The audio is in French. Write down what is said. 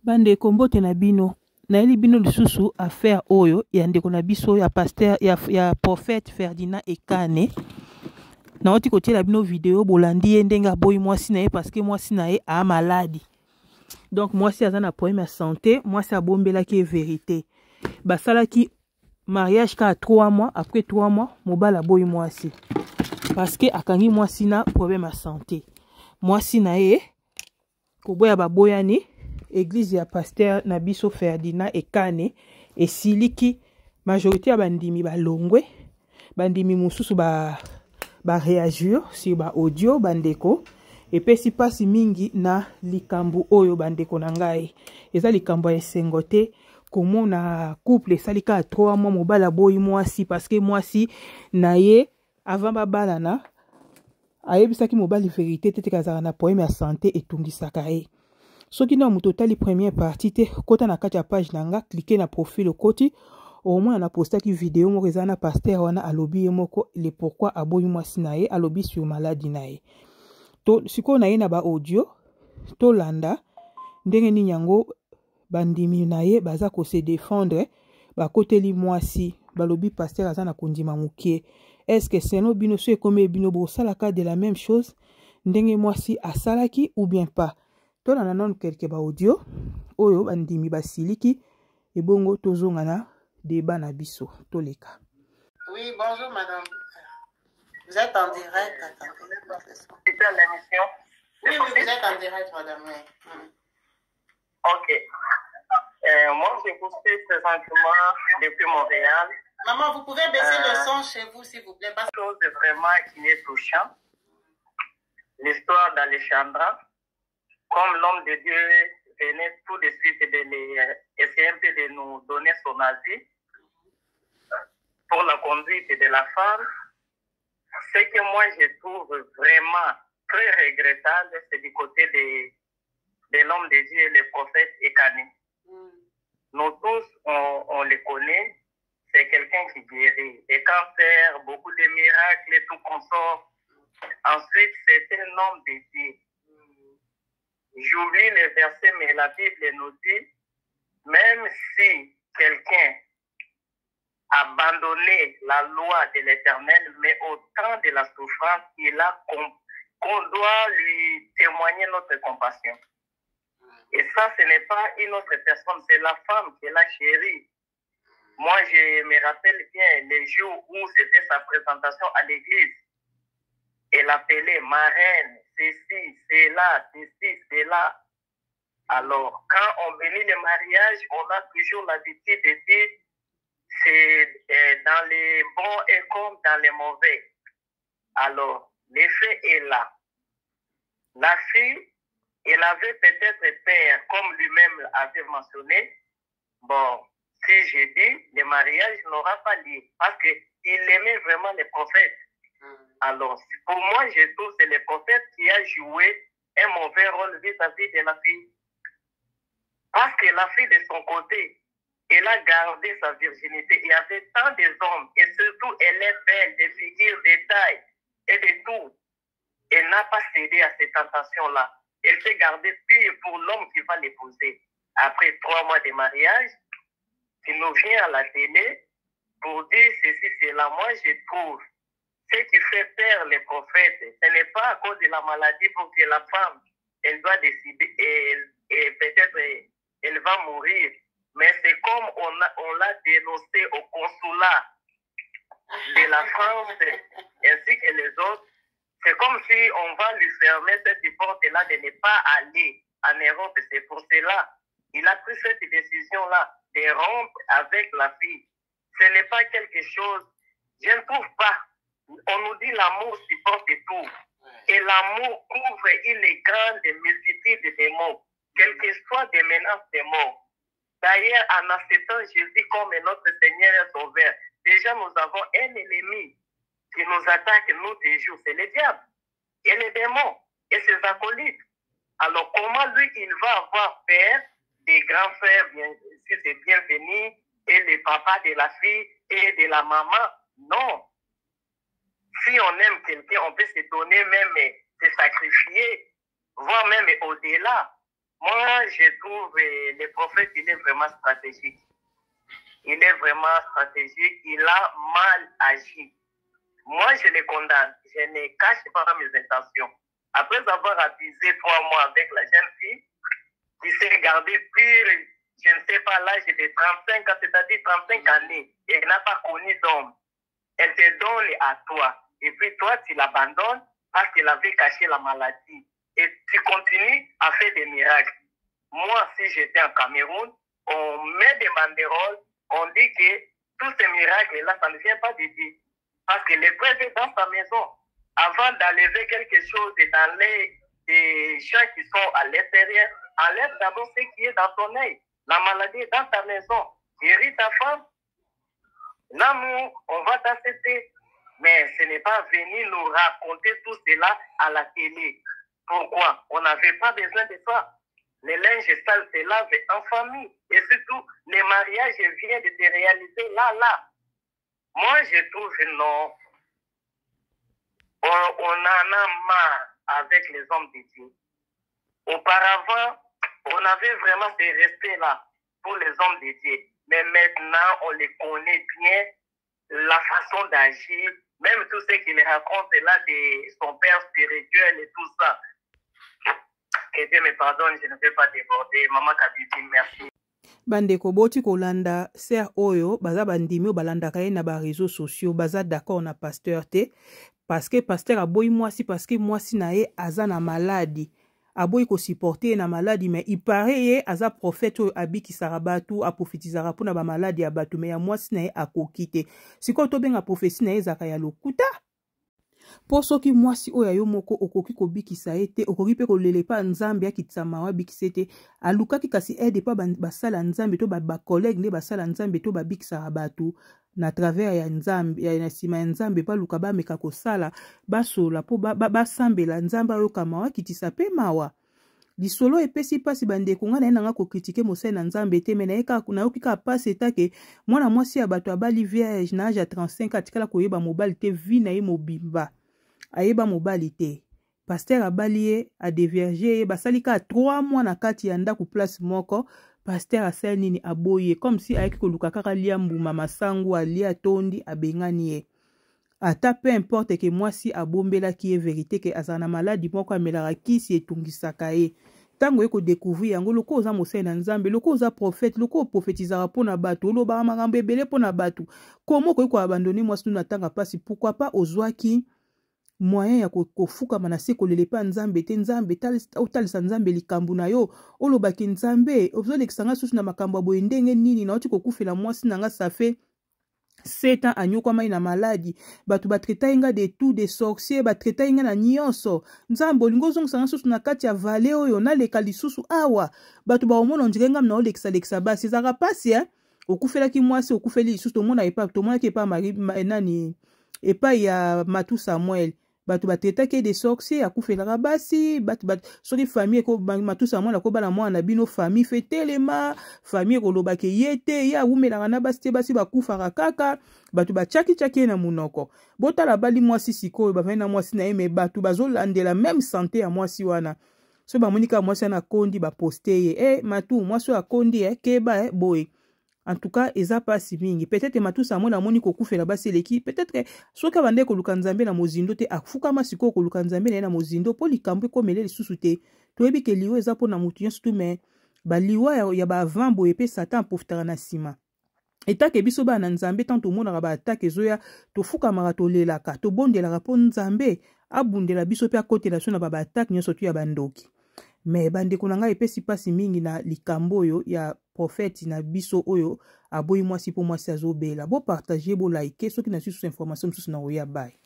Bande kombote na bino. Na eli bino lisusu affaire oyo ya ndeko na biso ya pasteur ya prophète Ferdinand Ekane. Na oti kotiela bino vidéo bolandi ye ndenge aboyi mwasi na ye parce que mwasi na ye a maladi. Donc mwasi aza na problème ya santé, mwasi abombelaki vérité. Basalaki mariage ka 3 mois, après 3 mois mobala aboyi mwasi. Parce que akangi mwasi na problème ya santé. Mwasi na ye koboya baboyani église ya pasteur na biso Ferdinand Ekane esiliki majorité ya bandimi balongwe bandimi mususu ba réagir sur ba audio bandeko epesi pasi mingi na likambo oyo bandeko na ngai eza likambo ya esengo te komona couple esalika 3 mois mobala boyi mwasi parce que mwasi na ye avant babalana ayebisaki mobali vérité te kazala na problème ya santé etungisaka ye. Soki na muto tali première partie te kota na kati ya page nanga cliquer na profil koti au moins na postaki vidéo moko eza na pasteur wana alobi ye moko le pourquoi aboyi mwasi na ye alobi sur maladie na ye. To siko na ye na ba audio to landa ndenge ni yango bandimi na ye baza ko se défendre ba koteli mwasi balobi pasteur aza na kondima mukie. Est-ce que c'est no bino so ekome bino bo salaka de la même chose ndenge mwasi asalaki ou bien pas? Tona na non quelque ba audio oyo bandimi basiliki ebongo tozonga na débat na biso toleka. Oui, bonjour madame. Vous êtes en direct, attendez. Super l'émission. Oui, oui, vous êtes en direct madame. Oui. Ok. Moi, j'ai poussé présentement depuis Montréal. Maman, vous pouvez baisser le son chez vous s'il vous plaît. Parce que chose vraiment qui est touchant. L'histoire d'Alexandra. Comme l'homme de Dieu venait tout de suite essayer un peu de nous donner son avis pour la conduite de la femme, ce que moi je trouve vraiment très regrettable, c'est du côté de l'homme de Dieu, le prophète Ekane. Nous tous, on le connaît, c'est quelqu'un qui guérit. Et quand faire beaucoup de miracles et tout consort, ensuite c'est un homme de Dieu. J'oublie les versets, mais la Bible nous dit, même si quelqu'un a abandonné la loi de l'Éternel, mais au temps de la souffrance, qu'on doit lui témoigner notre compassion. Et ça, ce n'est pas une autre personne, c'est la femme qui l'a chérie. Moi, je me rappelle bien les jours où c'était sa présentation à l'église. Elle appelait marraine, ceci, c'est là, ceci, c'est là. Alors, quand on bénit le mariage, on a toujours l'habitude de dire c'est dans les bons et comme dans les mauvais. Alors, l'effet est là. La fille, elle avait peut-être peur, comme lui-même avait mentionné. Bon, si je dis, le mariage n'aura pas lieu, parce qu'il aimait vraiment les prophètes. Alors, pour moi, je trouve que c'est le prophète qui a joué un mauvais rôle vis-à-vis de la fille. Parce que la fille, de son côté, elle a gardé sa virginité. Il y avait tant d'hommes, et surtout, elle est belle, des figures, des tailles, et de tout. Elle n'a pas cédé à ces tentations-là. Elle s'est gardée pure pour l'homme qui va l'épouser. Après 3 mois de mariage, tu nous viens à la télé pour dire ceci, cela. Moi, je trouve ce qui fait peur les prophètes, ce n'est pas à cause de la maladie pour que la femme, elle doit décider et peut-être elle va mourir. Mais c'est comme on l'a dénoncé au consulat de la France ainsi que les autres. C'est comme si on va lui fermer cette porte-là de ne pas aller en Europe. C'est pour cela il a pris cette décision-là de rompre avec la fille. Ce n'est pas quelque chose, je ne trouve pas. On nous dit l'amour supporte tout. Et l'amour couvre une grande multitude de mots, quelles que soient des menaces de mort. D'ailleurs, en acceptant Jésus comme notre Seigneur et Sauveur, déjà nous avons un ennemi qui nous attaque nous des jours, c'est le diable et les démons et ses acolytes. Alors comment lui, il va avoir peur des grands frères, bien, si c'est bienvenu, et les papas de la fille et de la maman? Non. Si on aime quelqu'un, on peut se donner même, se sacrifier, voire même au-delà. Moi, je trouve le prophète, il est vraiment stratégique. Il est vraiment stratégique. Il a mal agi. Moi, je le condamne. Je ne cache pas mes intentions. Après avoir abusé 3 mois avec la jeune fille, qui s'est gardée pure, je ne sais pas, l'âge de 35 ans, c'est-à-dire 35 années, et elle n'a pas connu d'homme. Elle te donne à toi. Et puis toi, tu l'abandonnes parce qu'elle avait caché la maladie. Et tu continues à faire des miracles. Moi, si j'étais en Cameroun, on met des banderoles, on dit que tous ces miracles-là, ça ne vient pas de Dieu. Parce que l'épreuve est dans sa maison. Avant d'enlever quelque chose dans les gens qui sont à l'extérieur, enlève d'abord ce qui est dans ton œil. La maladie est dans ta maison. Guéris ta femme. Là, nous, on va t'accepter. Mais ce n'est pas venir nous raconter tout cela à la télé. Pourquoi? On n'avait pas besoin de ça. Les linges sales se lavent en famille. Et surtout, les mariages viennent de se réaliser là. Moi, je trouve non. On en a marre avec les hommes de Dieu. Auparavant, on avait vraiment ce respect-là pour les hommes de Dieu. Mais maintenant, on les connaît bien, la façon d'agir, même tout ce qu'il raconte là de son père spirituel et tout ça. Que Dieu me pardonne, je ne vais pas déborder. Maman Kabidi, merci. Bandeko boti kolanda ser oyo baza bandimi balandaka ye na ba réseaux sociaux baza d'accord na pasteur te parce que pasteur aboyi mwasi parce que mwasi na ye aza na maladie aboyi ko supporter na maladie mais il paraît ye aza prophète oyo abikisaka batu aprofetizaka mpona ba maladie ya batu mais ya mwasi na ye akoki te sikoyo tobenga prophétie na ye ezaka ya lokuta po soki mwasi oyo yo moko okoki kobikisa ye te okoki mpe kolele pa nzambe akitisa mawa bikisa te alukaki kasi aide pa basala nzambe to bacollègue nde basala nzambe to babikisaka bato na travers ya nzambe ya nsima ya nzambe baluka bameka kosala basola po basambela nzambe ayoka mawa akitisa mpe mawa lisolo epesi pasi bandeko nga na ye nanga kokritike mosali na nzambe te me nayoki kaka pasi etake mwana mwasi ya bato abali vierge na age ya 35 atikala koyeba mobali te vi na ye mobimba ayeba mobali te pasteur abali ye adevierge ye basali ka 3 mois na kati ya ndako place moko pasteur asali nini aboye comme si ayaki koluka kaka lia mbuma masangu alia tondi abengani ye ata peu importe ke mwasi abombelaki ye vérité ke azala na maladi moko amelaka kisi etungisaka ye ntango ye kodécouvrir yango loko oza mosali na nzambe loko oza prophète loko oprofetizaka mpona bato olobaka makambo ebele mpona bato komo okoki koabandone mwasi nunu atanga mpasi pourquoi pas ozwaki moyen ya kofukama na se kolele pa nzambe te nzambe otalisa nzambe likambo na yo olobaki nzambe ozolekisa nga susu na makambo ya boye ndenge nini nauti kokufela mwasi na nga safe 7 ans anyokwamai na maladi bato batreta inga de tout de sorcier batreta inga na nyonso nzambe olingo ozongisa nga susu na kati ya vale oyo naleka lisusu awa bato baomona ondire nga mna olekisa basi ezaka pasi okufelaki mwasi okufeli lisusu tomona epa tomonaki epai ya Matu Samuel bato batretaki de sorcier akufelaka basi bato soki famille ko Matu Samuel akobala mwana na bino famille fetelema famille kolobake yete ya umelaka na basi te basi bakufaka kaka bato bachaki na munoko botala bali mwasi sikoyo bavani na mwasi na ye me bato bazolandela même santé ya mwasi wana so bamonika mwasi wana kondi baposte ye Matu mwasi akondi keba boy. En tout cas, eza pasi mingi. Peut-être Matu Samuel amoni kokufela basi leki. Peut-être soka bande koluka nzambe na mozindo te akufuka masiko koluka nzambe na mozindo po likambo komele lisusu te. Toyebi ke liwa eza po na mutu nyonso tu me ba liwa ya ba avant boye pe Satan profitaka na sima. Etake biso ba na nzambe tanto mona ba atake zoya tofuka mara tolelaka to bondelaka po nzambe abundela biso pe akotela so na ba atake nyonso tu ya bandoki. Mais bandeko na ngai epesi pasi mingi na likambo oyo ya prophète na biso oyo aboyi mwasi po mwasi azobela bo partager bo like soki na susu information susu na oya bye.